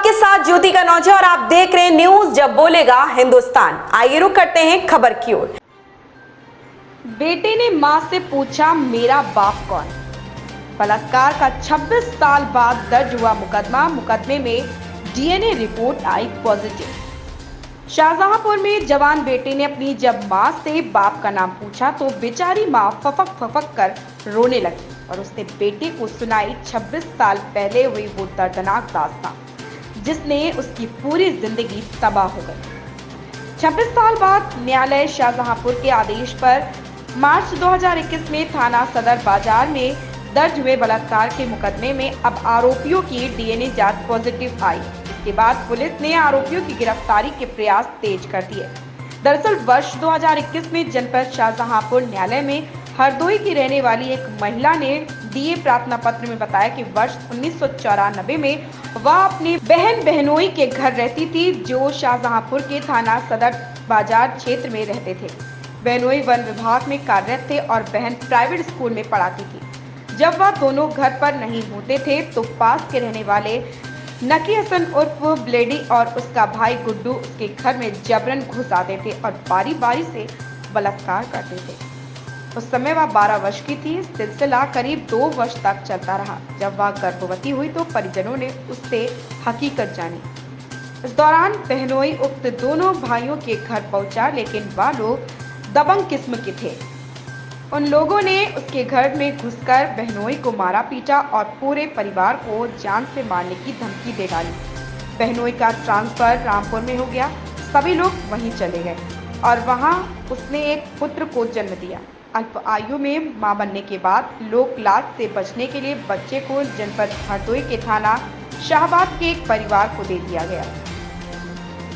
आपके साथ ज्योति का नौजा और आप देख रहे हैं न्यूज जब बोलेगा हिंदुस्तान। आइए रुक करते हैं खबर की ओर। बेटे ने मां से पूछा मेरा बाप कौन। बलात्कार का 26 साल बाद दर्ज हुआ मुकदमे में डीएनए रिपोर्ट आई पॉजिटिव। शाहजहांपुर में जवान बेटे ने अपनी जब मां से बाप का नाम पूछा तो बेचारी मां फफक कर रोने लगी और उसने बेटे को सुनाई 26 साल पहले हुई वो दर्दनाक दास्तान जिसने उसकी पूरी जिंदगी तबाह हो गई। 26 साल बाद न्यायालय शाहजहांपुर के आदेश पर मार्च 2021 में थाना सदर बाजार में दर्ज हुए बलात्कार के मुकदमे में अब आरोपियों की डीएनए जांच पॉजिटिव आई। इसके बाद पुलिस ने आरोपियों की गिरफ्तारी के प्रयास तेज कर दिए। दरअसल वर्ष 2021 में जनपद शाहजहांपुर न्यायालय में हरदोई की रहने वाली एक महिला ने दिए प्रार्थना पत्र में बताया कि वर्ष 1994 में वह अपनी बहन बहनोई के घर रहती थी जो शाहजहांपुर के थाना सदर बाजार क्षेत्र में रहते थे। बहनोई वन विभाग में कार्यरत थे और बहन प्राइवेट स्कूल में पढ़ाती थी। जब वह दोनों घर पर नहीं होते थे तो पास के रहने वाले नकी हसन उर्फ ब्लेडी और उसका भाई गुड्डू उसके घर में जबरन घुस आते थे और बारी बारी से बलात्कार करते थे। उस समय वह 12 वर्ष की थी। सिलसिला करीब 2 वर्ष तक चलता रहा। जब वह गर्भवती हुई तो परिजनों ने उससे हकीकत जानी। इस दौरान बहनोई उक्त दोनों भाइयों के घर पहुंचा, लेकिन वह लोग दबंग किस्म के थे। उन लोगों ने उसके घर में घुसकर बहनोई को मारा पीटा और पूरे परिवार को जान से मारने की धमकी दे डाली। बहनोई का ट्रांसफर रामपुर में हो गया। सभी लोग वहीं चले गए और वहां उसने एक पुत्र को जन्म दिया। अल्प आयु में मां बनने के बाद लोक लाज से बचने के लिए बच्चे को जनपद हरदोई के थाना शाहबाद के एक परिवार को दे दिया गया।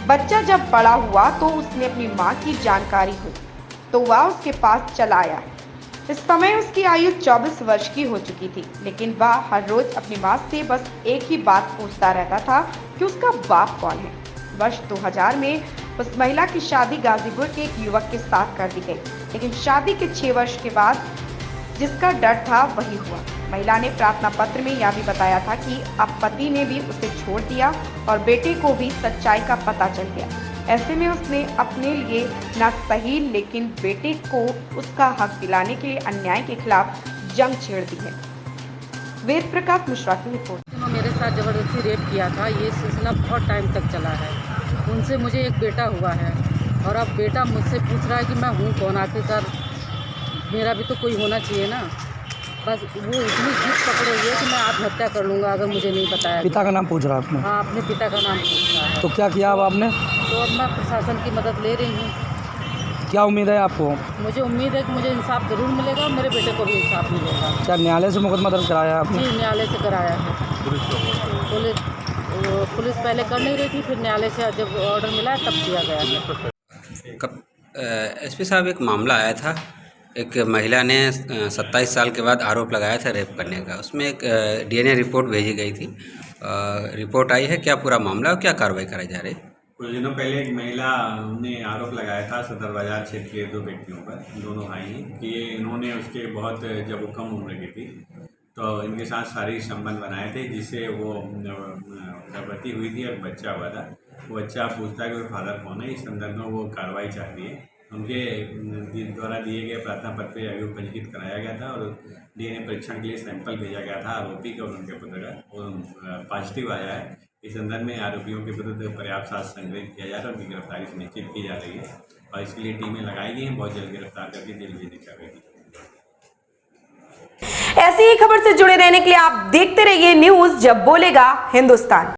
बच्चा जब बड़ा हुआ तो उसने अपनी मां की जानकारी हुई तो वह उसके पास चला आया। इस समय उसकी आयु 24 वर्ष की हो चुकी थी, लेकिन वह हर रोज अपनी मां से बस एक ही बात पूछता रहता था कि उसका बाप कौन है। वर्ष 2000 में उस महिला की शादी गाजीपुर के एक युवक के साथ कर दी गई, लेकिन शादी के 6 वर्ष के बाद जिसका डर था वही हुआ। महिला ने प्रार्थना पत्र में यह भी बताया था कि अब पति ने भी उसे छोड़ दिया और बेटे को भी सच्चाई का पता चल गया। ऐसे में उसने अपने लिए ना सही लेकिन बेटे को उसका हक दिलाने के लिए अन्याय के खिलाफ जंग छेड़ दी है। वेद प्रकाश मिश्रा की रिपोर्ट। मेरे साथ जबरदस्ती रेप किया था। ये सिलसिला बहुत टाइम तक चला है। उनसे मुझे एक बेटा हुआ है और अब बेटा मुझसे पूछ रहा है कि मैं हूँ कौन। आखिरकार मेरा भी तो कोई होना चाहिए ना। बस वो इतनी जिद पकड़े हुई है कि मैं आत्महत्या कर लूँगा अगर मुझे नहीं बताया। पिता का नाम पूछ रहा है आपने? हाँ, अपने पिता का नाम पूछ रहा है। तो क्या किया अब आपने? तो अब मैं प्रशासन की मदद ले रही हूँ। क्या उम्मीद है आपको? मुझे उम्मीद है कि मुझे इंसाफ ज़रूर मिलेगा और मेरे बेटे को भी इंसाफ मिलेगा। क्या न्यायालय से मुकदमा दर्ज कराया आपने? जी, न्यायालय से कराया है। पुलिस पहले कर नहीं रही थी, फिर न्यायालय से जब ऑर्डर मिला तब किया गया है। एसपी साहब, एक मामला आया था। एक महिला ने 27 साल के बाद आरोप लगाया था रेप करने का। उसमें एक डीएनए रिपोर्ट भेजी गई थी। रिपोर्ट आई है। क्या पूरा मामला और क्या कार्रवाई कराई जा रही है? कुछ दिनों पहले एक महिला ने आरोप लगाया था सदर बाजार क्षेत्र के 2 व्यक्तियों पर, दोनों भाई हैं, कि इन्होंने उसके बहुत जब वो कम उम्र की थी तो इनके साथ शारीरिक संबंध बनाए थे जिससे वो गर्भवती हुई थी और बच्चा हुआ था। वो बच्चा पूछता है कि वो फादर कौन है। इस संदर्भ में वो कार्रवाई चाहती है। उनके द्वारा दिए गए प्रार्थना पत्र पर अभियोग पंजीकृत कराया गया था और डीएनए परीक्षण के लिए सैंपल भेजा गया था आरोपी का और उनके पुत्र का, और पॉजिटिव आया है। इस संदर्भ में आरोपियों के विरुद्ध पर्याप्त साक्ष्य संग्रहित किया जा रहा है और उनकी गिरफ्तारी सुनिश्चित की जा रही है और इसके लिए टीमें लगाई गई हैं। बहुत जल्द गिरफ्तार करके जेल भेजने की कार्रवाई की। ऐसी ही खबर से जुड़े रहने के लिए आप देखते रहिए न्यूज जब बोलेगा हिंदुस्तान।